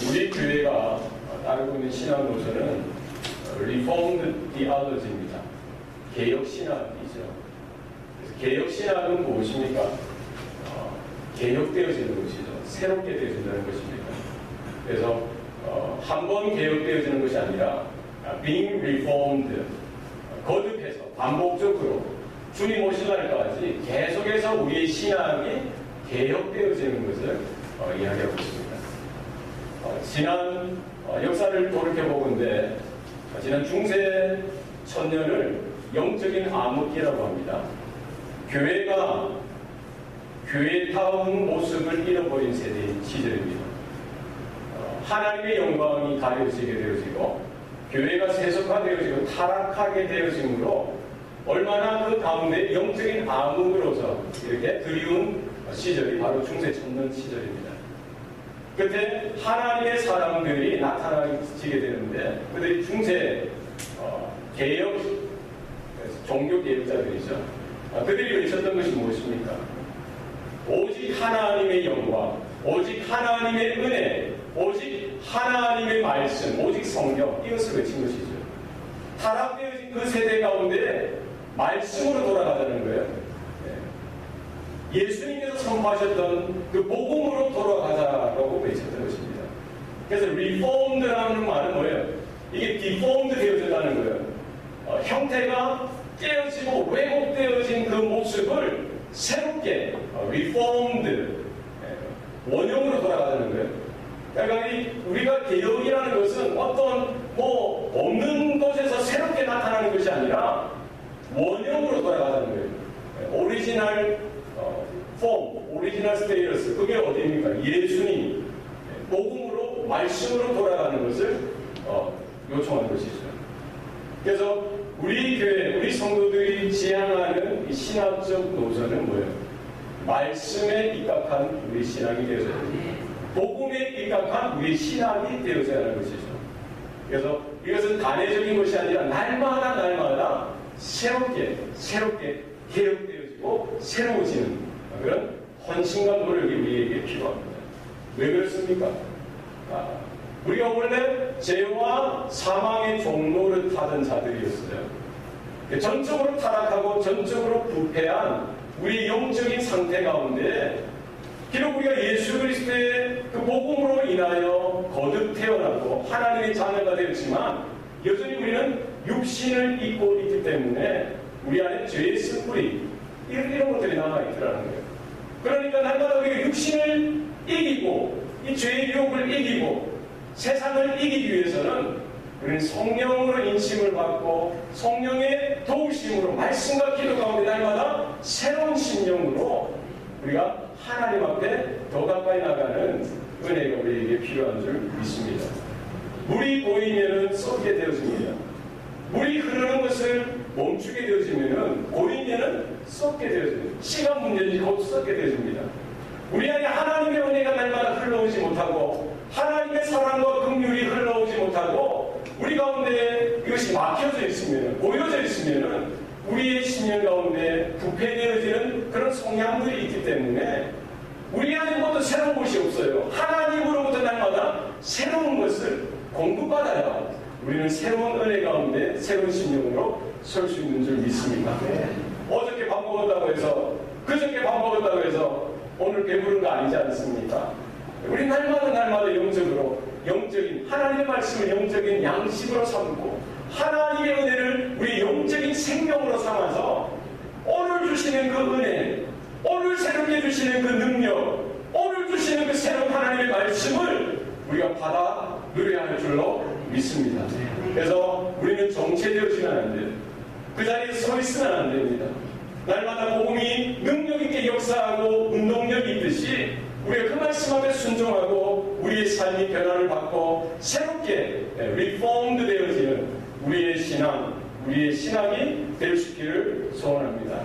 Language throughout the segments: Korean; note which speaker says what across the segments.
Speaker 1: 우리 교회가 따르고 있는 신앙 노선은 Reformed Theology입니다. 개혁 신학이죠. 그래서 개혁 신학은 무엇입니까? 개혁되어지는 것이죠. 새롭게 되어진다는 것입니다. 그래서 한 번 개혁되어지는 것이 아니라 being reformed, 거듭해서 반복적으로 주님 오실 날까지 계속해서 우리의 신앙이 개혁되어지는 것을 이야기하고 있습니다. 지난 역사를 돌이켜보건대 지난 중세 천년을 영적인 암흑기라고 합니다. 교회가 교회다운 모습을 잃어버린 세대인 시절입니다. 하나님의 영광이 가려지게 되어지고 교회가 세속화되어지고 타락하게 되어지므로 얼마나 그 가운데 영적인 암흑으로서 이렇게 그리운 시절이 바로 중세 천년 시절입니다. 그때 하나님의 사람들이 나타나지게 되는데 그들이 중세 개혁 종교 개혁자들이죠. 그들이 외쳤던 것이 무엇입니까? 오직 하나님의 영광, 오직 하나님의 은혜, 오직 하나님의 말씀, 오직 성경, 이것을 외친 것이죠. 타락되어진 그 세대 가운데 말씀으로 돌아가자는 거예요. 예수님께서 선포하셨던 그 복음으로 돌아가자라고 외쳤던 것입니다. 그래서 reformed라는 말은 뭐예요? 이게 deformed 되어졌다는 거예요. 형태가 깨어지고 왜곡되어진 그 모습을 새롭게 reformed, 원형으로 돌아가자는 거예요. 그러니까 우리가 개혁이라는 것은 어떤 없는 곳에서 새롭게 나타나는 것이 아니라 원형으로 돌아가자는 거예요. 오리지널 폼, 오리지널 스테이러스, 그게 어디입니까? 예수님, 복음으로, 말씀으로 돌아가는 것을 요청하는 것이죠. 그래서 우리 교회, 우리 성도들이 지향하는 이 신학적 노선은 뭐예요? 말씀에 입각한 우리 신앙이 되어져야 됩니다. 복음에 입각한 우리 신앙이 되어져야 하는 것이죠. 그래서 이것은 단회적인 것이 아니라 날마다 새롭게 개혁되어지고 새로워지는 그런 헌신과 노력이 우리에게 필요합니다. 왜 그렇습니까? 우리가 원래 죄와 사망의 종로를 타던 자들이었어요. 전적으로 타락하고 전적으로 부패한 우리 영적인 상태 가운데 비록 우리가 예수 그리스도의 그 복음으로 인하여 거듭 태어나고 하나님의 자녀가 되었지만 여전히 우리는 육신을 입고 있기 때문에 우리 안에 죄의 쓴뿌리 이런 것들이 남아있더라는 거예요. 그러니까 날마다 우리가 육신을 이기고 이 죄의 유혹을 이기고 세상을 이기기 위해서는 우리는 성령으로 인심을 받고 성령의 도우심으로 말씀과 기도 가운데 날마다 새로운 심령으로 우리가 하나님 앞에 더 가까이 나가는 은혜가 우리에게 필요한 줄 믿습니다. 물이 고이면은 썩게 되어집니다. 물이 흐르는 것을 멈추게 되어지면은 고이면은 썩게 되어집니다. 시간 문제지 곧 썩게 되어집니다. 우리 안에 하나님의 은혜가 날마다 흘러오지 못하고 하나님의 사랑과 긍휼이 흘러오지 못하고 우리 가운데 이것이 막혀져 있으면 고여져 있으면 우리의 심령 가운데 부패되어지는 그런 성향들이 있기 때문에 우리 안에 모두 새로운 것이 없어요. 하나님으로부터 날마다 새로운 것을 공급받아야 우리는 새로운 은혜 가운데 새로운 심령으로 설 수 있는 줄 믿습니다. 어저께 밥 먹었다고 해서 그저께 밥 먹었다고 해서 오늘 배부른 거 아니지 않습니까? 우리 날마다 영적인 하나님의 말씀을 영적인 양식으로 삼고 하나님의 은혜를 우리 영적인 생명으로 삼아서 오늘 주시는 그 은혜, 오늘 새롭게 주시는 그 능력, 오늘 주시는 그 새로운 하나님의 말씀을 우리가 받아 누려야 할 줄로 믿습니다. 그래서 우리는 정체되어지면 안 돼요. 그 자리에 서 있으면 안 됩니다. 날마다 복음이 능력 있게 역사하고 운동력이 있듯이 우리가 그 말씀 앞에 순종하고 우리의 삶이 변화를 받고 새롭게 리폼드 되어지는 우리의 신앙이 될 수 있기를 소원합니다.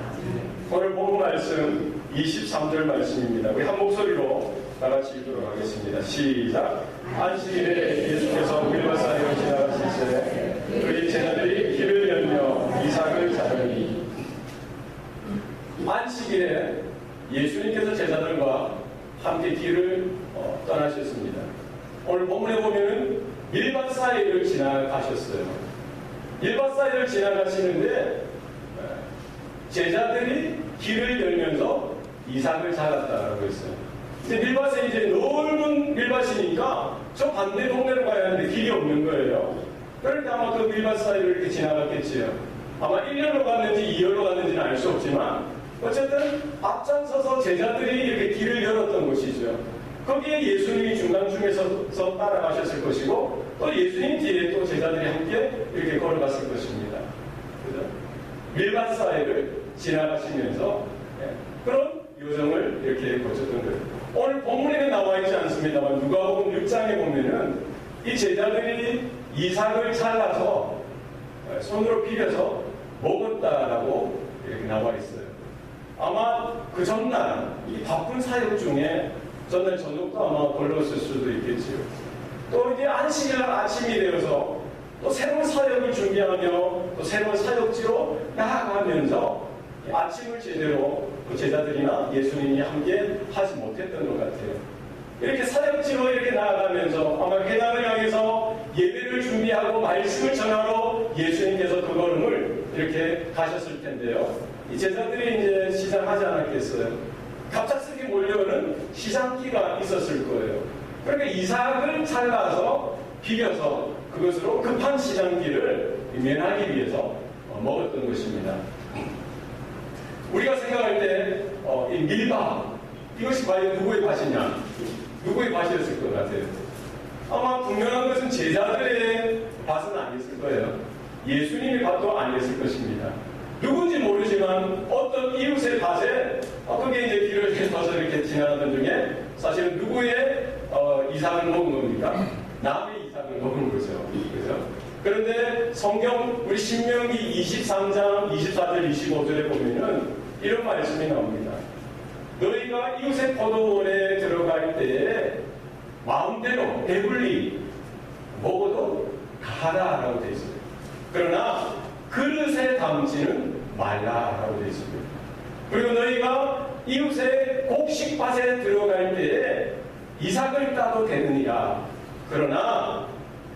Speaker 1: 오늘 복음 말씀 23절 말씀입니다. 우리 한 목소리로 다 같이 읽도록 하겠습니다. 시작. 안식일에 예수께서 우리와 사이로 지나가실 때 우리 제자들이 길을 열며 이삭을 자르니. 안식일에 예수님께서 제자들과 함께 길을 떠나셨습니다. 오늘 오늘 본문에 보면은 밀밭 사이를 지나가셨어요. 밀밭 사이를 지나가시는데 제자들이 길을 열면서 이삭을 잘랐다라고 했어요. 근데 밀밭에 이제 넓은 밀밭이니까 저 반대 동네로 가야 하는데 길이 없는 거예요. 그러니까 아마 그 밀밭 사이를 이렇게 지나갔겠지요. 아마 1열로 갔는지 2열로 갔는지는 알 수 없지만 어쨌든 앞장서서 제자들이 이렇게 길을 열었던 것이죠. 거기에 예수님이 중간중에서 따라가셨을 것이고 또 예수님 뒤에 또 제자들이 함께 이렇게 걸어갔을 것입니다. 그죠? 밀밭 사이를 지나가시면서 그런 요정을 이렇게 거쳤던 거예요. 오늘 본문에는 나와 있지 않습니다만 누가복음 6장에 보면은 이 제자들이 이삭을 잘라서 손으로 비벼서 먹었다라고 이렇게 나와 있어요. 아마 그 전날 이 바쁜 사역 중에 전날 저녁도 아마 걸렀을 수도 있겠지요. 또 이제 안식일날 아침이 되어서 또 새로운 사역을 준비하며 또 새로운 사역지로 나아가면서 아침을 제대로 그 제자들이나 예수님이 함께 하지 못했던 것 같아요. 이렇게 사역지로 이렇게 나아가면서 아마 회당을 향해서 예배를 준비하고 말씀을 전하러 예수님께서 그 걸음을 이렇게 가셨을 텐데요. 이 제자들이 이제 시장하지 않았겠어요. 갑작스럽게 몰려오는 시장기가 있었을 거예요. 그러니까 이삭을 잘라서 비벼서 그것으로 급한 시장기를 면하기 위해서 먹었던 것입니다. 우리가 생각할 때 이 밀밭 이것이 과연 누구의 밭이냐? 누구의 밭이었을 것 같아요? 아마 분명한 것은 제자들의 밭은 아니었을 거예요. 예수님의 밭도 아니었을 것입니다. 누군지 모르지만 어떤 이웃의 밭에 그게 이제 길을 해서 이렇게 지나가던 중에 사실은 누구의 이삭을 먹은 겁니까? 남의 이삭을 먹은 거죠. 그죠? 그런데 성경 우리 신명기 23장 24절 25절에 보면은 이런 말씀이 나옵니다. 너희가 이웃의 포도원에 들어갈 때에 마음대로 배불리 먹어도 가라라고 되어 있어요. 그러나 그릇에 담지는 말라라고 되어 있습니다. 그리고 너희가 이웃의 곡식밭에 들어갈 때에 이삭을 따도 되느니라. 그러나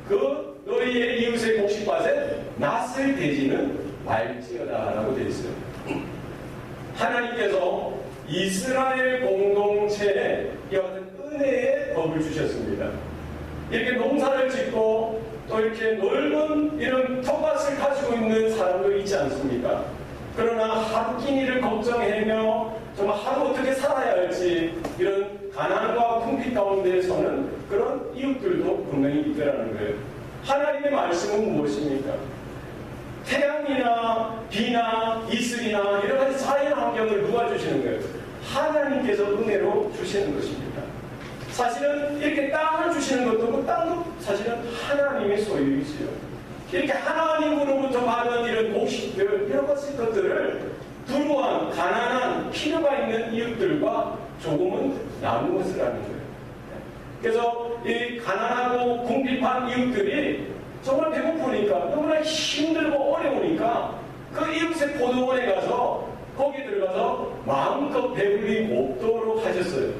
Speaker 1: 그 너희의 이웃의 곡식밭에 낫을 대지는 말지어다라고 되어 있어요. 하나님께서 이스라엘 공동체에 이와 같은 은혜의 법을 주셨습니다. 이렇게 농사를 짓고 또 이렇게 넓은 이런 텃밭을 가지고 있는 사람도 있지 않습니까? 그러나 하루 끼니를 걱정하며 정말 하루 어떻게 살아야 할지 이런 가난과 궁핍 가운데에서는 그런 이웃들도 분명히 있더라는 거예요. 하나님의 말씀은 무엇입니까? 태양이나 비나 이슬이나 여러 가지 자연 환경을 누가 주시는 거예요? 하나님께서 은혜로 주시는 것입니다. 사실은 이렇게 땅을 주시는 것도 그 땅도 사실은 하나님의 소유이지요. 이렇게 하나님으로부터 받은 이런 곡식들, 이런 것들을 불우한, 가난한, 필요가 있는 이웃들과 조금은 나누어 쓰라는 거예요. 그래서 이 가난하고 궁핍한 이웃들이 정말 배고프니까, 너무나 힘들고 어려우니까 그 이웃의 포도원에 가서 거기 들어가서 마음껏 배불리 먹도록 하셨어요.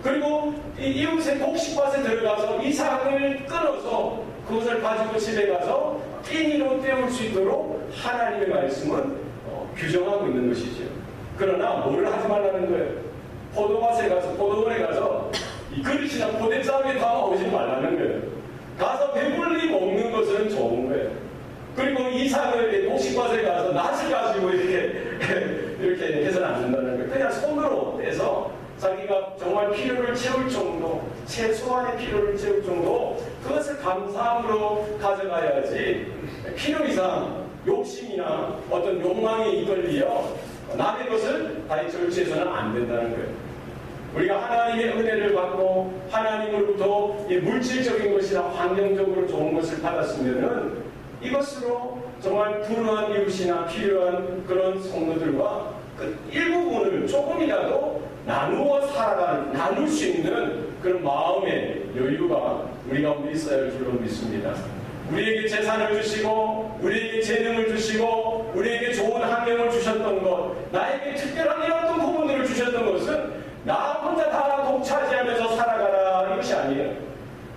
Speaker 1: 그리고 이 이웃의 곡식밭에 들어가서 이삭을 끊어서 그것을 가지고 집에 가서 끼니로 때울 수 있도록 하나님의 말씀은 규정하고 있는 것이죠. 그러나 뭐를 하지 말라는 거예요? 포도밭에 가서, 포도원에 가서 이 그릇이나 포대자루에 담아오지 말라는 거예요. 가서 배불리 먹는 것은 좋은 거예요. 그리고 이삭을 곡식밭에 가서 낫을 가지고 이렇게 해서는 안 된다는 거예요. 그냥 손으로 떼서 자기가 정말 필요를 채울 정도, 최소한의 필요를 채울 정도, 그것을 감사함으로 가져가야지 필요 이상 욕심이나 어떤 욕망에 이끌리어 남의 것을 다시 절취해서는 안 된다는 거예요. 우리가 하나님의 은혜를 받고 하나님으로부터 이 물질적인 것이나 환경적으로 좋은 것을 받았으면은 이것으로 정말 불우한 이웃이나 필요한 그런 성도들과 그 일부분을 조금이라도 나눌 수 있는 그런 마음의 여유가 우리 가운데 있어야 할 줄로 믿습니다. 우리에게 재산을 주시고, 우리에게 재능을 주시고, 우리에게 좋은 환경을 주셨던 것, 나에게 특별한 이런 부분들을 주셨던 것은 나 혼자 다 독차지하면서 살아가라 이것이 아니에요.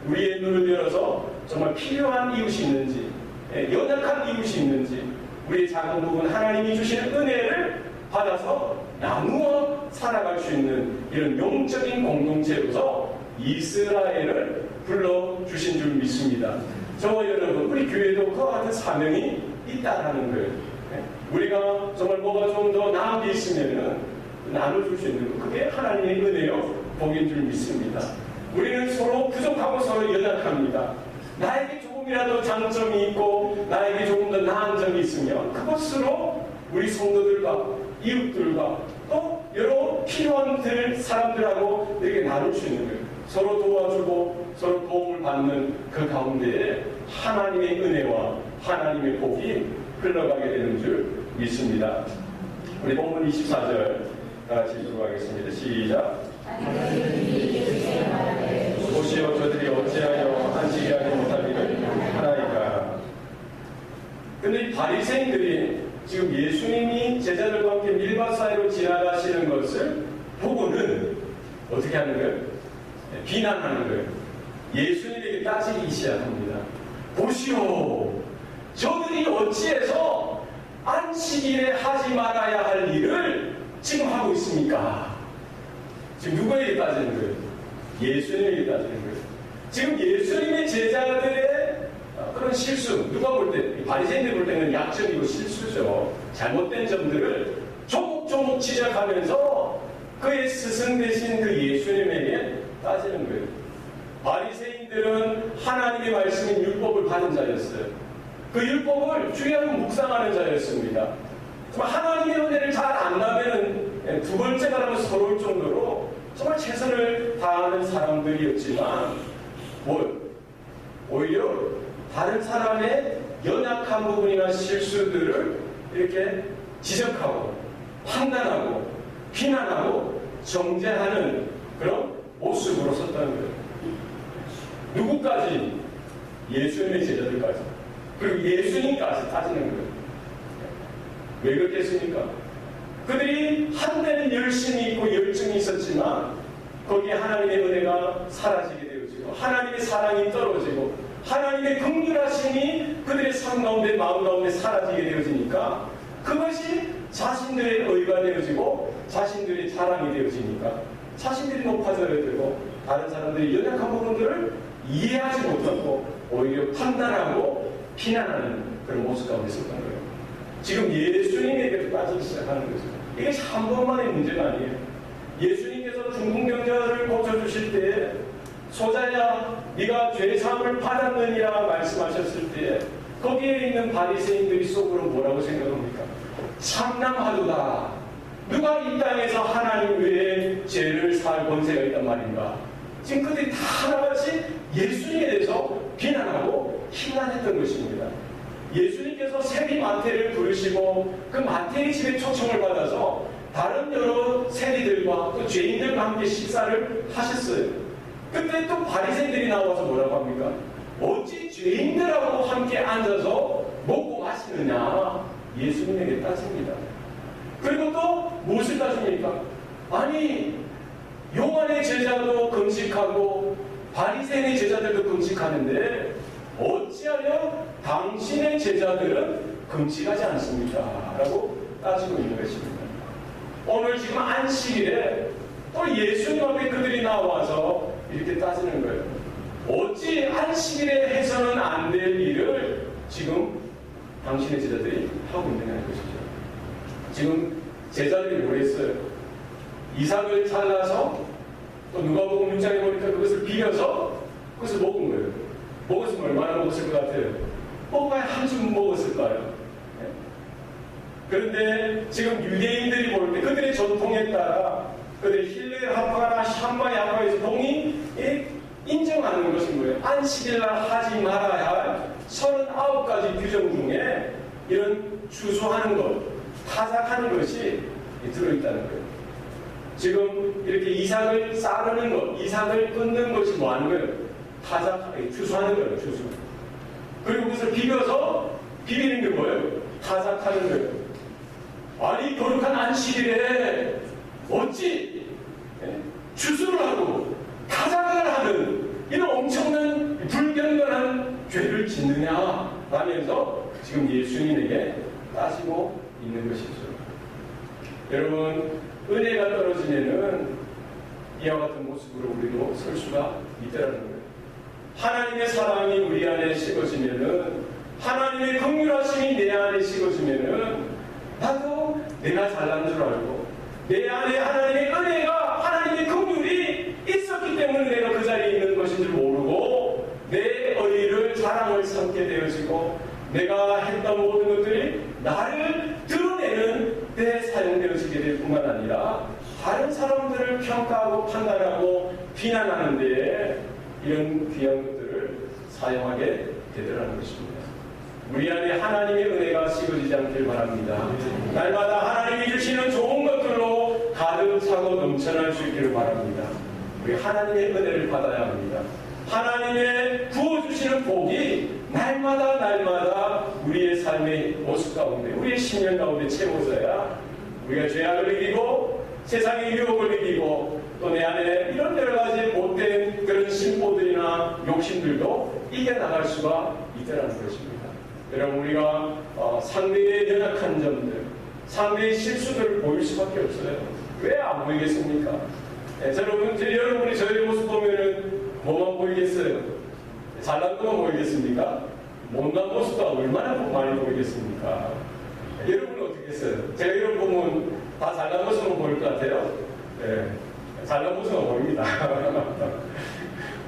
Speaker 1: 우리의 눈을 열어서 정말 필요한 이웃이 있는지, 연약한 이웃이 있는지, 우리의 작은 부분 하나님이 주시는 은혜를 받아서 나누어 살아갈 수 있는 이런 영적인 공동체로서 이스라엘을 불러주신 줄 믿습니다. 저와 여러분, 우리 교회도 그와 같은 사명이 있다라는 거예요. 우리가 정말 뭐가 좀 더 나은 게 있으면은 나눠줄 수 있는 것, 그게 하나님의 은혜요 복인 줄 믿습니다. 우리는 서로 부족하고 서로 연약합니다. 나에게 조금이라도 장점이 있고 나에게 조금 더 나은 점이 있으면 그것으로 우리 성도들과 이웃들과 또 여러 필요한 사람들하고 이렇게 나눌 수 있는 거예요. 서로 도와주고 서로 도움을 받는 그 가운데에 하나님의 은혜와 하나님의 복이 흘러가게 되는 줄 믿습니다. 우리 본문 24절 같이 들어가겠습니다. 시작. 보시오, 저들이 어찌하여 안식이 하지 못하기를 하나이까. 근데 이 바리새인들이 지금 예수님이 제자들과 함께 밀밭 사이로 지나가시는 것을 보고는 어떻게 하는 거예요? 비난하는 거예요. 예수님에게 따지기 시작합니다. 보시오, 저들이 어찌해서 안식일에 하지 말아야 할 일을 지금 하고 있습니까? 지금 누구에게 따지는 거예요? 예수님에게 따지는 거예요. 지금 예수님의 제자들의 그런 실수, 누가 볼 때, 바리새인들 볼 때는 약점이고 실수죠. 잘못된 점들을 조목조목 지적하면서 그의 스승 되신 그 예수님에게 따지는 거예요. 바리새인들은 하나님의 말씀인 율법을 받은 자였어요. 그 율법을 주의하고 묵상하는 자였습니다. 정말 하나님의 은혜를 잘 안다면 두 번째가라면 서러울 정도로 정말 최선을 다하는 사람들이었지만 오히려 다른 사람의 연약한 부분이나 실수들을 이렇게 지적하고 판단하고 비난하고 정죄하는 그런 모습으로 섰다는 거예요. 누구까지? 예수님의 제자들까지. 그리고 예수님까지 따지는 거예요. 왜 그렇겠습니까? 그들이 한때는 열심히 있고 열정이 있었지만 거기에 하나님의 은혜가 사라지게 되어지고 하나님의 사랑이 떨어지고 하나님의 긍휼하심이 그들의 삶 가운데 마음 가운데 사라지게 되어지니까 그것이 자신들의 의가 되어지고 자신들의 자랑이 되어지니까 자신들이 높아져야 되고 다른 사람들이 연약한 부분들을 이해하지 못하고 오히려 판단하고 비난하는 그런 모습 가운데 있었던 거예요. 지금 예수님에게도 따지기 시작하는 거죠. 이게 한 번만의 문제가 아니에요. 예수님께서 중풍병자를 고쳐주실 때 소자야 네가 죄사함을 받았느니라 말씀하셨을 때 거기에 있는 바리새인들이 속으로 뭐라고 생각합니까? 참남하도다. 누가 이 땅에서 하나님 외에 죄를 살 권세가 있단 말인가? 지금 그들이 다 하나같이 예수님에 대해서 비난하고 비난했던 것입니다. 예수님께서 세리 마태를 부르시고 그 마태의 집에 초청을 받아서 다른 여러 세리들과 또 죄인들과 함께 식사를 하셨어요. 그때 또 바리새인들이 나와서 뭐라고 합니까? 어찌 죄인들하고 함께 앉아서 먹고 마시느냐? 예수님에게 따집니다. 그리고 또 무엇을 따집니까? 아니 요한의 제자도 금식하고 바리새인의 제자들도 금식하는데 어찌하여 당신의 제자들은 금식하지 않습니까? 라고 따지고 있는 것입니다. 오늘 지금 안식일에 또 예수님 앞에 그들이 나와서 이렇게 따지는 거예요. 어찌 안식일에 해서는 안 될 일을 지금 당신의 제자들이 하고 있느냐는 것이죠. 지금 제자들이 뭘 했어요? 이삭을 잘라서 또 누가복음 6장에 보니까 그것을 비벼서 그것을 먹은 거예요. 먹었으면 얼마나 먹었을 것 같아요? 먹어야 한 줌 먹었을까요? 네? 그런데 지금 유대인들이 볼 때 그들의 전통에 따라 그들의 힐레 하파나 샴바의 하파에서 동이 인정하는 것인 거예요. 안식일날 하지 말아야 할 39가지 규정 중에 이런 추수하는 것, 타작하는 것이 들어있다는 거예요. 지금 이렇게 이삭을 싸르는 것, 이삭을 끊는 것이 뭐 하는 거예요? 추수하는 거예요, 추수. 그리고 그것을 비벼서 비비는 게 뭐예요? 타작하는 거예요. 아니, 거룩한 안식일에 어찌 추수를 하고 타작을 하는 이런 엄청난 라면서 지금 예수님에게 따지고 있는 것이죠. 여러분, 은혜가 떨어지면은 이와 같은 모습으로 우리도 설 수가 있다는 거예요. 하나님의 사랑이 우리 안에 식어지면은, 하나님의 긍휼하심이 내 안에 식어지면은, 나도 내가 잘난 줄 알고, 내 안에 하나님의 은혜가, 하나님의 긍휼이 있었기 때문에 내가 그 자리에 있는 것인 줄 모르고, 내 의의를 자랑을 삼게 되어지고, 내가 했던 모든 것들이 나를 드러내는 데 사용되어지게 될 뿐만 아니라, 다른 사람들을 평가하고 판단하고 비난하는 데에 이런 귀한 것들을 사용하게 되더라는 것입니다. 우리 안에 하나님의 은혜가 식어지지 않길 바랍니다. 날마다 하나님이 주시는 좋은 것들로 가득 차고 넘쳐날 수 있기를 바랍니다. 우리 하나님의 은혜를 받아야 합니다. 하나님의 부어주시는 복이 날마다 우리의 삶의 모습 가운데, 우리의 신년 가운데 채워져야 우리가 죄악을 이기고 세상의 유혹을 이기고 또 내 안에 이런 여러 가지 못된 그런 심보들이나 욕심들도 이겨나갈 수가 있다는 것입니다. 여러분, 우리가 상대의 연약한 점들, 상대의 실수들을 보일 수밖에 없어요. 왜 안 보이겠습니까? 여러분이 저의 모습 보면은 뭐만 보이겠어요? 잘난 것만 보이겠습니까? 못난 모습도 얼마나 많이 보이겠습니까? 여러분은 어떻게 했어요? 제가 여러분 보면 다 잘난 모습만 보일 것 같아요? 네, 잘난 모습만 보입니다.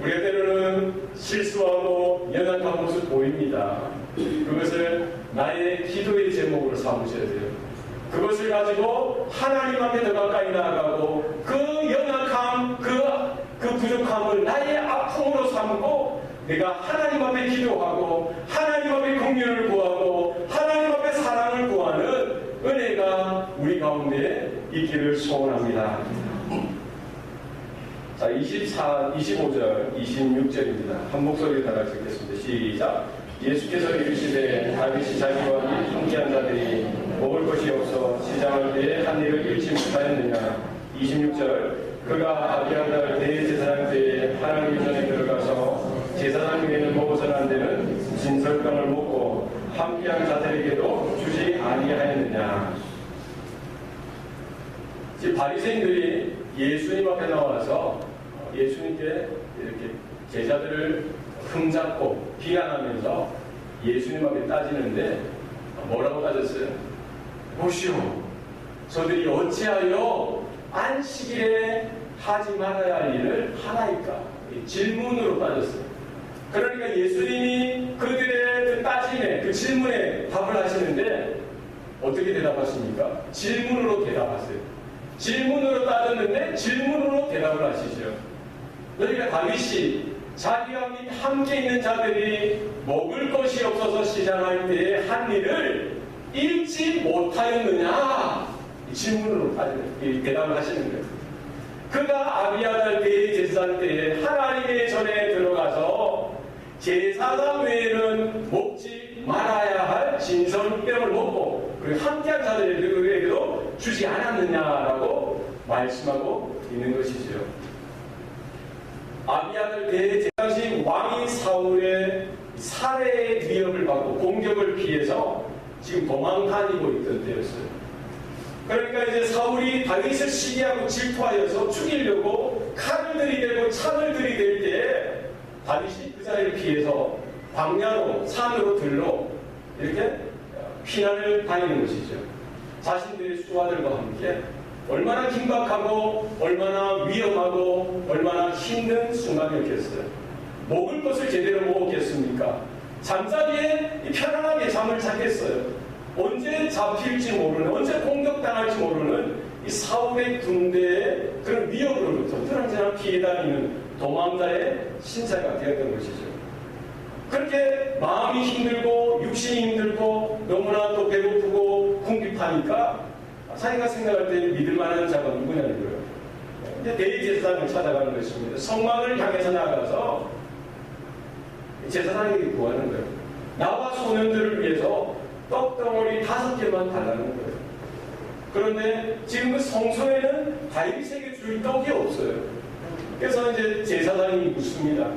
Speaker 1: 우리가 때로는 실수하고 연약한 모습 보입니다. 그것을 나의 기도의 제목으로 삼으셔야 돼요. 그것을 가지고 하나님 앞에 더 가까이 나아가고 그 연약함, 그 부족함을 나의 아픔으로 삼고 내가 하나님 앞에 기도하고 하나님 앞에 긍휼을 구하고 하나님 앞에 사랑을 구하는 은혜가 우리 가운데 있기를 소원합니다. 자, 25절, 26절입니다. 한 목소리로 다 같이 읽겠습니다. 시작. 예수께서 이르시되 다윗이 자기와 함께한 자들이 먹을 것이 없어 시장을 때에 한 일을 잃지 못하였느냐. 26절. 그가 아비아달 대제사장 때에 하나님 전에 들어가서 제사장 위에는 먹어서는 안 되는 진설병을 먹고 함께한 자들에게도 주지 아니하였느냐. 지금 바리새인들이 예수님 앞에 나와서 예수님께 이렇게 제자들을 흠잡고 비난하면서 예수님 앞에 따지는데 뭐라고 따졌어요? 보시오, 저들이 어찌하여 안식일에 하지 말아야 할 일을 하나이까? 질문으로 따졌어요. 그러니까 예수님이 그들의 그 따짐에, 그 질문에 답을 하시는데 어떻게 대답하십니까? 질문으로 대답하세요. 질문으로 따졌는데 질문으로 대답을 하시죠. 그러니까 다윗이 자기와 함께 있는 자들이 먹을 것이 없어서 시장할 때에 한 일을 잃지 못하였느냐? 이 질문으로 대답을 하시는 거예요. 그가 아비아달 대제사장 때에 하나님의 전에 들어가서 제사장 외에는 먹지 말아야 할 진설병을 먹고 그리고 함께한 자들에게도 주지 않았느냐라고 말씀하고 있는 것이죠. 아비아달 대제사장이 왕인 사울의 살해의 위협을 받고 공격을 피해서 지금 도망 다니고 있던 때였어요. 그러니까 이제 사울이 다윗을 시기하고 질투하여서 죽이려고 칼을 들이대고 창을 들이댈 때에 다윗이 그 자리를 피해서 광야로 산으로 들로 이렇게 피난을 다니는 것이죠. 자신들의 수하들과 함께 얼마나 긴박하고 얼마나 위험하고 얼마나 힘든 순간이었겠어요. 먹을 것을 제대로 먹었겠습니까? 잠자리에 편안하게 잠을 잤겠어요. 언제 잡힐지 모르는, 언제 공격당할지 모르는 이 사울의 군대의 그런 위협으로부터 그런저런 피해 다니는 도망자의 신세가 되었던 것이죠. 그렇게 마음이 힘들고 육신이 힘들고 너무나 또 배고프고 궁핍하니까 자기가 생각할 때 믿을 만한 자가 누구냐는 거예요. 이제 대제사장을 찾아가는 것입니다. 성막을 향해서 나가서 제사장에게 구하는 거예요. 나와 소년들을 위해서 떡덩어리 5개만 달라는 거예요. 그런데 지금 그 성소에는 다윗에게 줄 떡이 없어요. 그래서 이제 제사장이 묻습니다.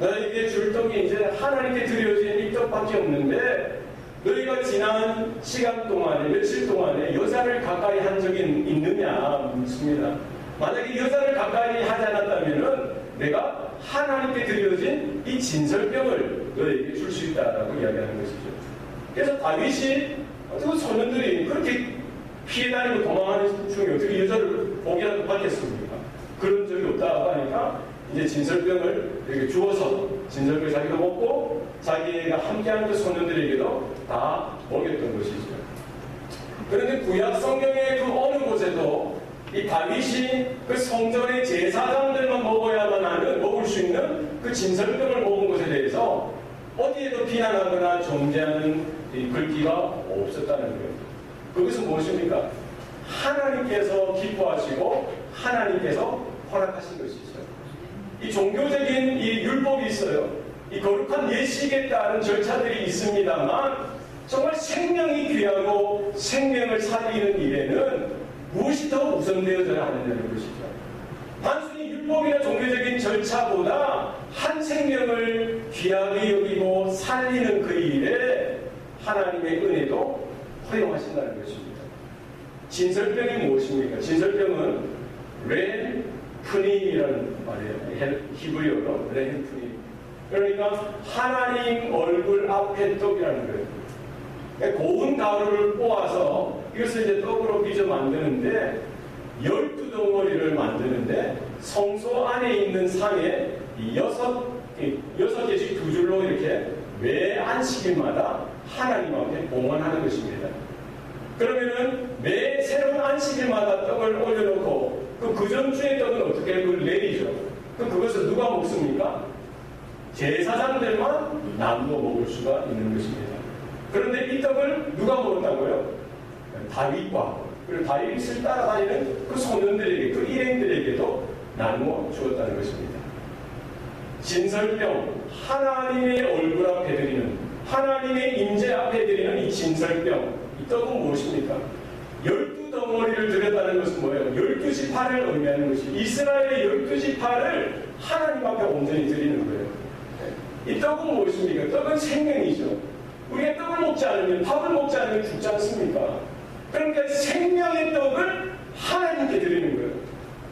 Speaker 1: 너에게 줄 떡이 이제 하나님께 드려진 이 떡밖에 없는데 너희가 지난 시간 동안에 며칠 동안에 여자를 가까이 한 적이 있느냐 묻습니다. 만약에 여자를 가까이 하지 않았다면은 내가 하나님께 드려진 이 진설병을 너에게 줄 수 있다라고 이야기하는 것이죠. 그래서 다윗이 어떻게 소년들이 그렇게 피해 다니고 도망하는 중에 어떻게 여자를 보기라도 받겠습니까? 그런 적이 없다고 하니까 이제 진설병을 이렇게 주어서 진설병을 자기도 먹고 자기가 함께하는 그 소년들에게도 다 먹였던 것이죠. 그런데 구약 성경의 그 어느 곳에도 이 다윗이 그 성전의 제사장들만 먹을 수 있는 그 진설병을 먹은 것에 대해서 어디에도 비난하거나 정죄하는 이 글귀가 없었다는 거예요. 그것은 무엇입니까? 하나님께서 기뻐하시고 하나님께서 허락하신 것이죠. 이 종교적인 이 율법이 있어요. 이 거룩한 예식에 따른 절차들이 있습니다만 정말 생명이 귀하고 생명을 살리는 일에는 무엇이 더 우선되어져야 하느냐는 것이죠. 단순히 율법이나 종교적인 절차보다 한 생명을 귀하게 여기고 살리는 그 일에 하나님의 은혜도 허용하신다는 것입니다. 진설병이 무엇입니까? 진설병은 렌푸님이라는 말이에요. 히브리어로 렌푸님. 그러니까 하나님 얼굴 앞에 떡이라는 거예요. 고운 가루를 꼬아서 이것을 이제 떡으로 빚어 만드는데 12덩어리를 만드는데 성소 안에 있는 상에 6개씩 두 줄로 이렇게 매 안식일마다 하나님 앞에 봉헌하는 것입니다. 그러면은 매 새로운 안식일마다 떡을 올려놓고 그 전주의 떡은 어떻게 그걸 내리죠? 그것을 누가 먹습니까? 제사장들만 나누어 먹을 수가 있는 것입니다. 그런데 이 떡을 누가 먹었다고요? 다윗과 그리고 다윗을 따라다니는 그 소년들에게, 그 일행들에게도 나누어 주었다는 것입니다. 진설병, 하나님의 얼굴 앞에 드리는, 하나님의 임재 앞에 드리는 이 진설병, 이 떡은 무엇입니까? 12덩어리를 드렸다는 것은 뭐예요? 12지파를 의미하는 것이 이스라엘의 12지파를 하나님 앞에 온전히 드리는 거예요. 이 떡은 무엇입니까? 떡은 생명이죠. 우리가 떡을 먹지 않으면, 밥을 먹지 않으면 죽지 않습니까? 그러니까 생명의 떡을 하나님께 드리는 거예요.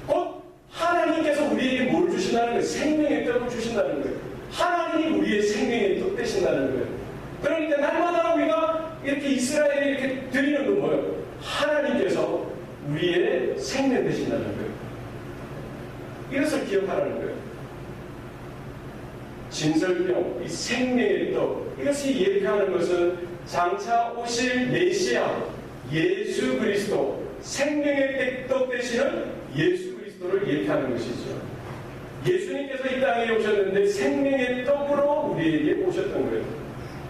Speaker 1: 곧 하나님께서 우리에게 뭘 주신다는 거예요? 생명의 떡을 주신다는 거예요. 하나님이 우리의 생명의 떡 되신다는 거예요. 그러니까 날마다 우리가 이렇게 이스라엘에 이렇게 드리는 건 뭐예요? 하나님께서 우리의 생명 되신다는 거예요. 이것을 기억하라는 거예요. 진설병, 이 생명의 떡, 이것이 예표하는 것은 장차 오실 메시아, 예수 그리스도, 생명의 떡 되시는 예수 그리스도를 예표하는 것이죠. 예수님께서 이 땅에 오셨는데 생명의 떡으로 우리에게 오셨던 거예요.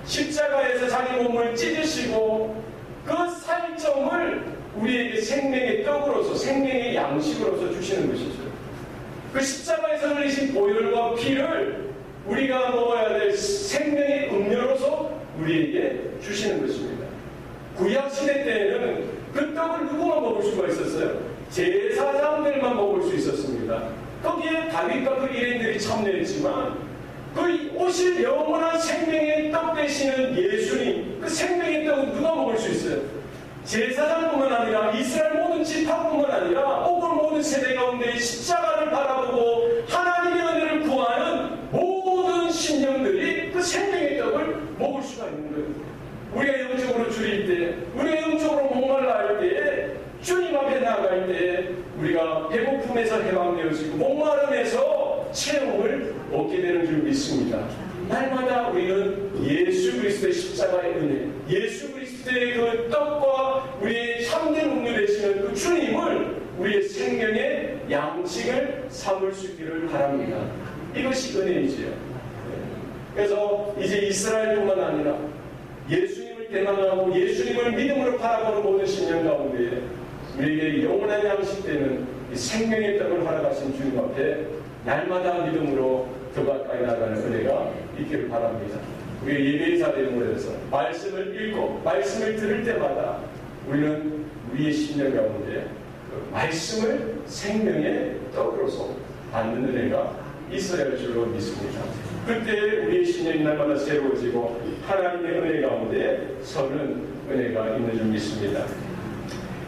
Speaker 1: 십자가에서 자기 몸을 찢으시고 그 살점을 우리에게 생명의 떡으로서, 생명의 양식으로서 주시는 것이죠. 그 십자가에서 흘리신 보혈과 피를 우리가 먹어야 될 생명의 음료로서 우리에게 주시는 것입니다. 구약시대 때에는 그 떡을 누구만 먹을 수가 있었어요? 제사장들만 먹을 수 있었습니다. 거기에 다윗과 그 일행들이 참여했지만 그 오실 영원한 생명의 떡 되시는 예수님, 그 생명의 떡은 누가 먹을 수 있어요? 제사장뿐만 아니라 이스라엘 모든 지파뿐만 아니라 오늘 모든 세대 가운데 십자가를 바라보고 하나님의 은혜를 구하는 모든 신령들이 그 생명의 떡을 먹을 수가 있는 거예요. 우리가 영적으로 줄일 때, 우리가 영적으로 목말라 할 때에, 주님 앞에 나아갈 때에 우리가 배고픔에서 해방되어지고 목마름에서 체험을 얻게 되는 줄 믿습니다. 날마다 우리는 예수 그리스도의 십자가의 은혜, 예수 그리스도의 그 떡과 우리의 참된 음료 되시는 그 주님을 우리의 생명의 양식을 삼을 수 있기를 바랍니다. 이것이 은혜이지요. 그래서 이제 이스라엘뿐만 아니라 예수님을 대망하고 예수님을 믿음으로 바라보는 모든 신령 가운데 우리에게 영원한 양식되는 이 생명의 떡을 허락하신 주님 앞에 날마다 믿음으로 더 가까이 나가는 은혜가 있기를 바랍니다. 우리 예배의 자리에 모여서 말씀을 읽고 말씀을 들을 때마다 우리는 우리의 신령 가운데 그 말씀을 생명의 떡으로서 받는 은혜가 있어야 할 줄로 믿습니다. 그때 우리의 신념이 날마다 새로워지고 하나님의 은혜 가운데 서는 은혜가 있는 줄 믿습니다.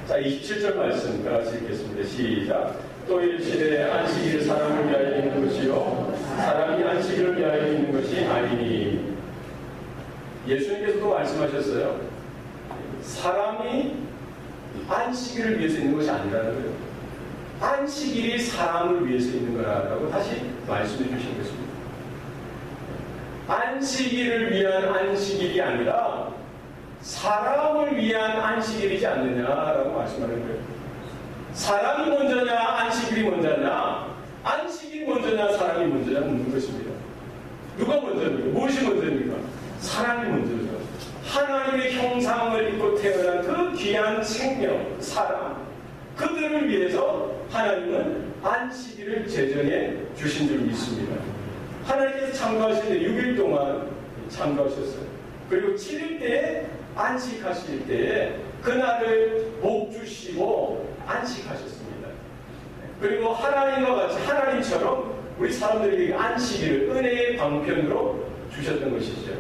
Speaker 1: 자, 27절 말씀 다 같이 읽겠습니다. 시작. 또 일시되 안식일은 사람을 위하여 있는 것이요 사람이 안식일을 위하여 있는 것이 아니니. 예수님께서도 말씀하셨어요. 사람이 안식일을 위해서 있는 것이 아니라는 거예요. 안식일이 사람을 위해서 있는 거라고 다시 말씀해 주신 것입니다. 안식일을 위한 안식일이 아니라 사람을 위한 안식일이지 않느냐라고 말씀하는 거예요. 사람이 먼저냐 안식일이 먼저냐, 안식일이 먼저냐 사람이 먼저냐 묻는 것입니다. 누가 먼저입니까? 무엇이 먼저입니까? 사람이 먼저죠. 하나님의 형상을 입고 태어난 그 귀한 생명, 사람, 그들을 위해서 하나님은 안식일을 제정해 주신 줄 믿습니다. 하나님께서 창조하실 때 6일 동안 창조하셨어요. 그리고 7일 때에 안식하실 때에 그날을 복 주시고 안식하셨습니다. 그리고 하나님과 같이 하나님처럼 우리 사람들에게 안식일을 은혜의 방편으로 주셨던 것이죠.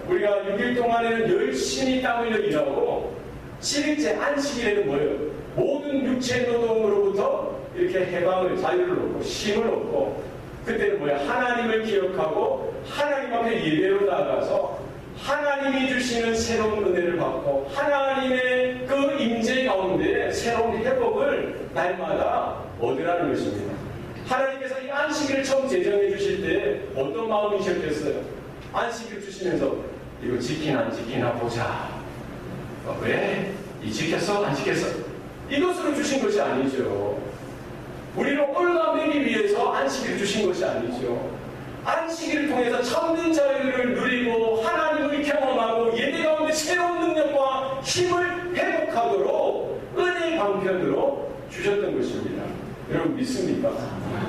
Speaker 1: 우리가 6일 동안에는 열심히 땀 흘려 일하고 7일째 안식일에는 뭐예요? 모든 육체 노동으로부터 이렇게 해방을, 자유를 얻고 쉼을 얻고 그때는 뭐예요? 하나님을 기억하고 하나님 앞에 예배로 나아가서 하나님이 주시는 새로운 은혜를 받고 하나님의 그 임재 가운데 새로운 회복을 날마다 얻으라는 것입니다. 하나님께서 이 안식일을 처음 제정해 주실 때 어떤 마음이셨겠어요? 안식일 주시면서 이거 지키나 안 지키나 보자. 왜? 이 지켰어? 안 지켰어? 이것으로 주신 것이 아니죠. 우리를 올가매기 위해서 안식일을 주신 것이 아니죠. 안식일을 통해서 참된 자유를 누리고 하나님을 경험하고 예배 가운데 새로운 능력과 힘을 회복하도록 은혜의 방편으로 주셨던 것입니다. 여러분 믿습니까?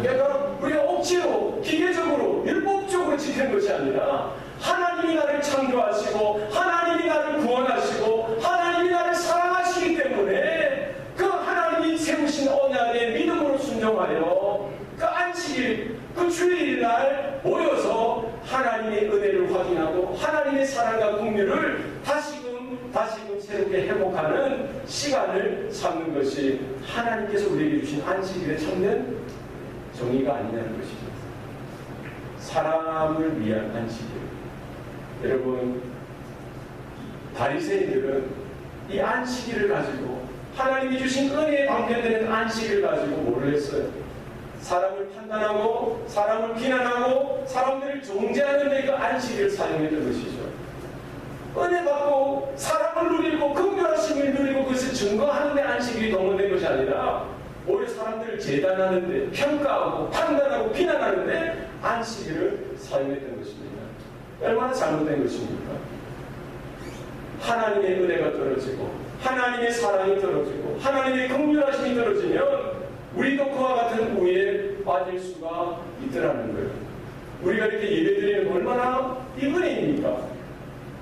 Speaker 1: 그러니까 우리가 억지로 기계적으로 율법적으로 지키는 것이 아니라 하나님이 나를 창조하시고 하나님이 나를 구원하시고 하나님이 나를 사랑하시기 때문에 그 하나님이 세우신 언약에 믿음으로 순종하여 그 안식일, 그 주일날 모여서 하나님의 은혜를 확인하고 하나님의 사랑과 긍휼을 다시금 새롭게 회복하는 시간을 삼는 것이 하나님께서 우리에게 주신 안식일의 참된 정의가 아니냐는 것입니다. 사람을 위한 안식일. 여러분, 바리새인들은 이 안식일을 가지고 하나님이 주신 은혜의 방편되는 안식일을 가지고 뭐를 했어요? 사람을 판단하고 사람을 비난하고 사람들을 정죄하는 데 그 안식일을 사용했던 것이죠. 은혜 받고 사람을 누리고 긍휼하심을 누리고 그것을 증거하는 데 안식일이 동원된 것이 아니라 오히려 사람들을 재단하는 데 평가하고 판단하고 비난하는 데 안식일을 사용했던 것입니다. 얼마나 잘못된 것입니까? 하나님의 은혜가 떨어지고 하나님의 사랑이 떨어지고 하나님의 긍휼하심이 떨어지면 우리도 그와 같은 우에 빠질 수가 있더라는 거예요. 우리가 이렇게 예배드리는 거 얼마나 이 은혜입니까?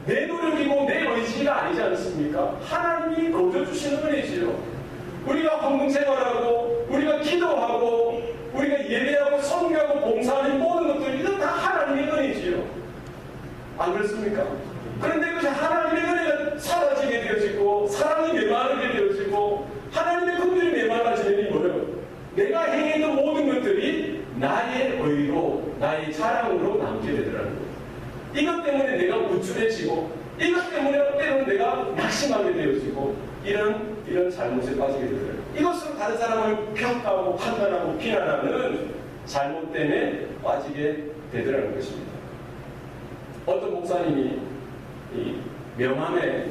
Speaker 1: 내 노력이고 내 의지가 아니지 않습니까? 하나님이 거둬주시는 은혜지요. 우리가 헌금생활하고 우리가 기도하고 우리가 예배하고 선교하고 봉사하는 모든 것들 이건 다 하나님의 은혜지요. 안 그렇습니까? 그런데 그것이 하나님의 은혜가 사라지게 되어지고 사랑이 메마르게 되어지고 하나님의 긍휼이 메마라지면 뭐예요? 내가 행했던 모든 것들이 나의 의로 나의 자랑으로 남게 되더라는 거예요. 이것 때문에 내가 우쭐해지고 이것 때문에 때로는 내가 낙심하게 되어지고 이런 잘못에 빠지게 되더라고요. 이것으로 다른 사람을 평가하고 판단하고 비난하는 잘못 때문에 빠지게 되더라는 것입니다. 어떤 목사님이 이 명함에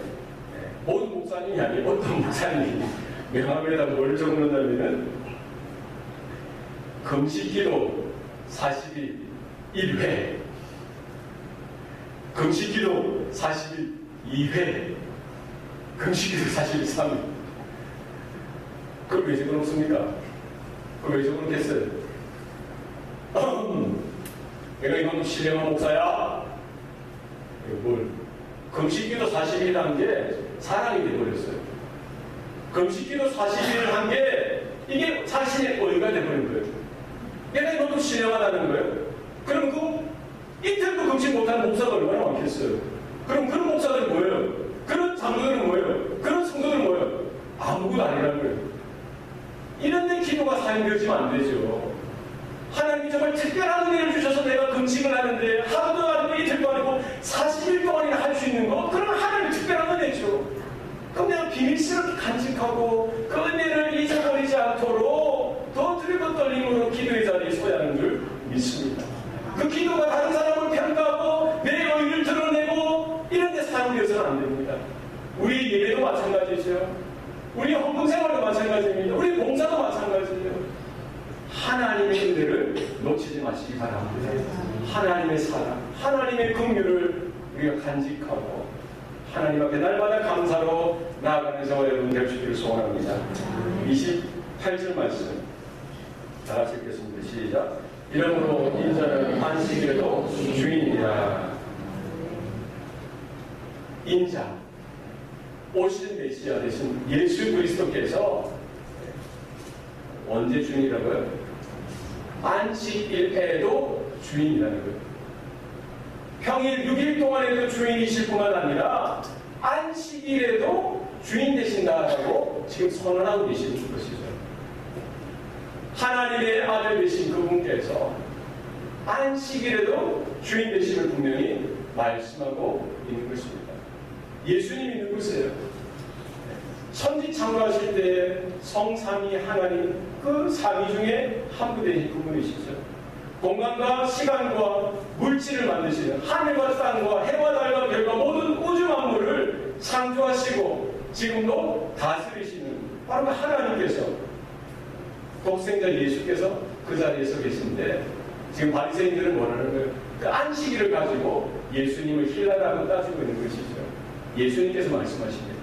Speaker 1: 모든 목사님이 아니고 어떤 목사님이 명함에다 뭘 적는다면은 금식기도 40일 1회 금식기도 40일 2회 금식기도 40일 3일 그걸 왜 적어놓습니까? 그걸 왜 적어놓겠어요? 내가 이건 신령한 목사야. 뭘 금식기도 40일 한 게 사랑이 돼버렸어요. 금식기도 40일 한 게 이게 자신의 의가 돼버린 거예요. 내가 이것도 신령하다는 거예요. 그럼 이틀도 금식 못하는 목사가 얼마나 많겠어요? 그럼 그런 목사들은 뭐예요? 그런 장로들은 뭐예요? 그런 성도들은 뭐예요? 아무것도 아니라는 거예요. 이런 데 기도가 사용되어지면 안 되죠. 하나님이 정말 특별한 은혜를 주셔서 내가 금식을 하는데 하루도 아니고 이틀도 아니고 40일 동안이나 할 수 있는 거, 그러면 하나님의 특별한 은혜죠. 그럼 내가 비밀스럽게 간직하고 그 은혜를 잊어버리지 않도록 더 들고 떨림으로 기도의 자리에 서야 하는 줄 믿습니다. 그 기도가 다른 사람을 평가하고 내 의의를 드러내고 이런 데 사용되어서는 안 됩니다. 우리 예배도 마찬가지죠. 우리 헌금 생활도 마찬가지입니다. 우리 봉사도 마찬가지예요. 하나님의 은혜를 놓치지 마시기 바랍니다. 하나님의 사랑, 하나님의 긍휼을 우리가 간직하고 하나님 앞에 날마다 감사로 나아가는 저와 여러분 될 수 있기를 소원합니다. 28절 말씀 다 같이 읽겠습니다. 시작. 이러므로 인자는 안식일에도 주인이라. 인자, 오신 메시아 되신 예수 그리스도께서 언제 주인이라고요? 안식일에도 주인이라는 거예요. 평일 6일 동안에도 주인이실 뿐만 아니라 안식일에도 주인 되신다라고 지금 선언하고 계시는 것이죠. 하나님의 아들 되신 그분께서 안식일에도 주인 되심을 분명히 말씀하고 있는 것입니다. 예수님이 누구세요? 천지 창조하실 때 성삼위 하나님 그 삼위 중에 한 부대인 그분이시죠. 공간과 시간과 물질을 만드시는 하늘과 땅과 해와 달과 별과 모든 우주 만물을 창조하시고 지금도 다스리시는 바로 그 하나님께서 독생자 예수께서 그 자리에 서 계신데 지금 바리새인들은 뭐라는 거예요? 그 안식일을 가지고 예수님을 힐라라고 따지고 있는 것이죠. 예수님께서 말씀하십니다.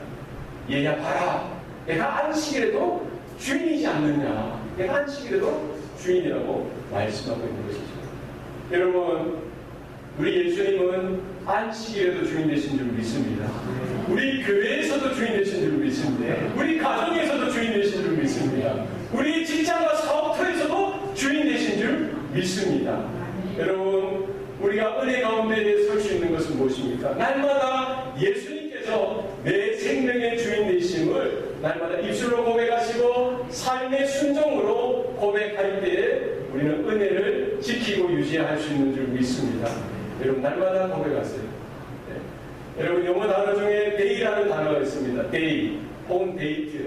Speaker 1: 얘야 봐라, 내가 안식일에도 주인이지 않느냐. 내가 안식일에도 주인이라고 말씀하고 있는 것이죠. 여러분, 우리 예수님은 안식일에도 주인 되신 줄 믿습니다. 우리 교회에서도 주인 되신 줄 믿습니다. 우리 가정에서도 주인 되신 줄 믿습니다. 우리 직장과 사업터에서도 주인 되신 줄 믿습니다. 여러분, 우리가 은혜 가운데 설 수 있는 것은 무엇입니까? 날마다 예수님께서 내 생명의 주인 되심을 날마다 입술로 고백하시고 삶의 순종으로 고백할 때에 우리는 은혜를 지키고 유지할 수 있는 줄 믿습니다. 여러분, 날마다 고백하세요. 네. 여러분, 영어 단어 중에 day라는 단어가 있습니다. day 혹은 date.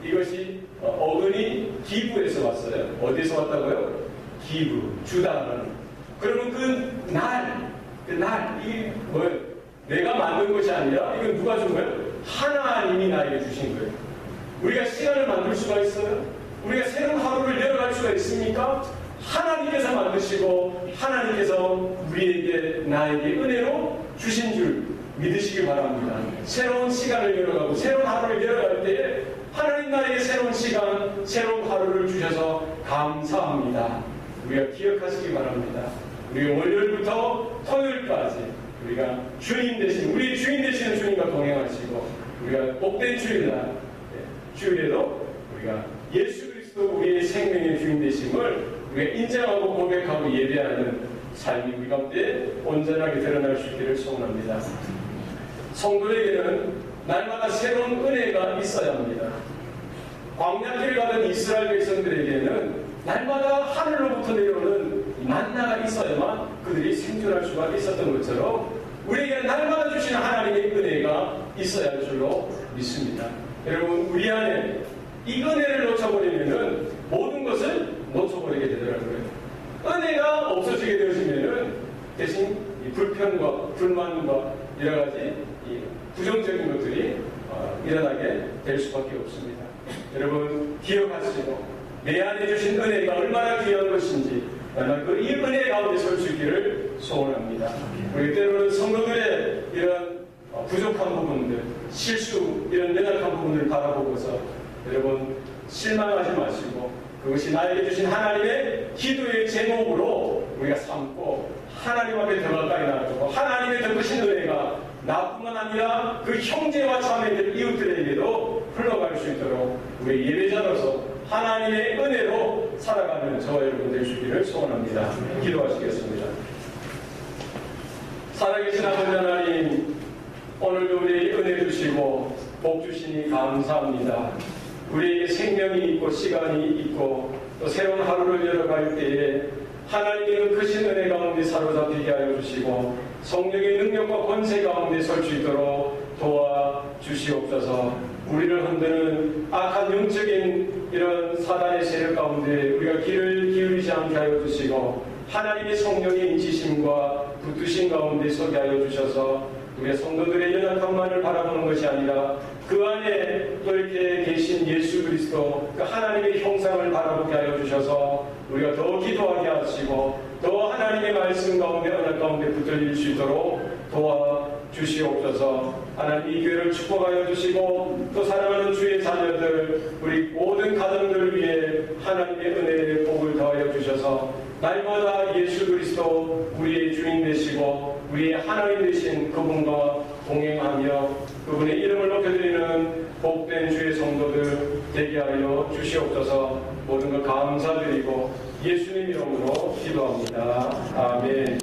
Speaker 1: 이것이 어근이 기부에서 왔어요. 어디서 왔다고요? 기부, 주다라는. 그러면 그 날, 이게 뭐예요? 내가 만든 것이 아니라 이건 누가 준 거예요? 하나님이 나에게 주신 거예요. 우리가 시간을 만들 수가 있어요? 우리가 새로운 하루를 열어갈 수가 있습니까? 하나님께서 만드시고 하나님께서 우리에게 나에게 은혜로 주신 줄 믿으시기 바랍니다. 새로운 시간을 열어가고 새로운 하루를 열어갈 때에 하나님 나에게 새로운 시간, 새로운 하루를 주셔서 감사합니다. 우리가 기억하시기 바랍니다. 우리가 월요일부터 토요일까지 우리가 주인 되신, 우리 주인 되시는 주님과 동행하시고 우리가 복된 주일날, 주일에도 우리가 예수 그리스도 우리의 생명의 주인 되심을 우리가 인정하고 고백하고 예배하는 삶이 우리 가운데 온전하게 드러날 수 있기를 소원합니다. 성도에게는 날마다 새로운 은혜가 있어야 합니다. 광야길을 가던 이스라엘 백성들에게는 날마다 하늘로부터 내려오는 만나가 있어야만 그들이 생존할 수가 있었던 것처럼 우리에게 날마다 주시는 하나님의 은혜가 있어야 할 줄로 믿습니다. 여러분, 우리 안에 이 은혜를 놓쳐버리면은 모든 것을 놓쳐버리게 되더라고요. 은혜가 없어지게 되어지면은 대신 이 불편과 불만과 여러 가지 이 부정적인 것들이 일어나게 될 수밖에 없습니다. 여러분, 기억하시고 내 안에 주신 은혜가 얼마나 귀한 것인지 그 이 은혜 가운데 설 수 있기를 소원합니다. 우리 때로는 성도들의 이런 부족한 부분들, 실수, 이런 연약한 부분을 바라보고서 여러분 실망하지 마시고 그것이 나에게 주신 하나님의 기도의 제목으로 우리가 삼고 하나님 앞에 더 가까이 나아가고 하나님의 더 크신 은혜가 나뿐만 아니라 그 형제와 자매들, 이웃들에게도 흘러갈 수 있도록 우리 예배자로서 하나님의 은혜로 살아가는 저와 여러분 될 수 있기를 소원합니다. 기도하시겠습니다. 살아계신 아버지 하나님, 오늘도 우리에게 은혜 주시고 복 주시니 감사합니다. 우리에게 생명이 있고 시간이 있고 또 새로운 하루를 열어갈 때에 하나님의 크신 은혜 가운데 사로잡히게 하여 주시고 성령의 능력과 권세 가운데 설 수 있도록 도와주시옵소서. 우리를 흔드는 악한 영적인 이런 사단의 세력 가운데 우리가 귀를 기울이지 않게 하여 주시고 하나님의 성령의 인치심과 붙드심 가운데 서게 하여 주셔서 우리의 성도들의 연약함만을 바라보는 것이 아니라 그 안에 또 이렇게 계신 예수 그리스도 그 하나님의 형상을 바라보게 하여 주셔서 우리가 더 기도하게 하시고 더 하나님의 말씀 가운데 언약 가운데 붙들릴 수 있도록 도와주시옵소서. 하나님 이 교회를 축복하여 주시고 또 사랑하는 주의 자녀들 우리 모든 가정들을 위해 하나님의 은혜의 복을 더하여 주셔서 날마다 예수 그리스도 우리의 주인 되시고 우리의 하나님 되신 그분과 동행하며 그분의 이름을 높여드리는 복된 주의 성도들 되게 하여 주시옵소서. 모든 걸 감사드리고 예수님 이름으로 기도합니다. 아멘.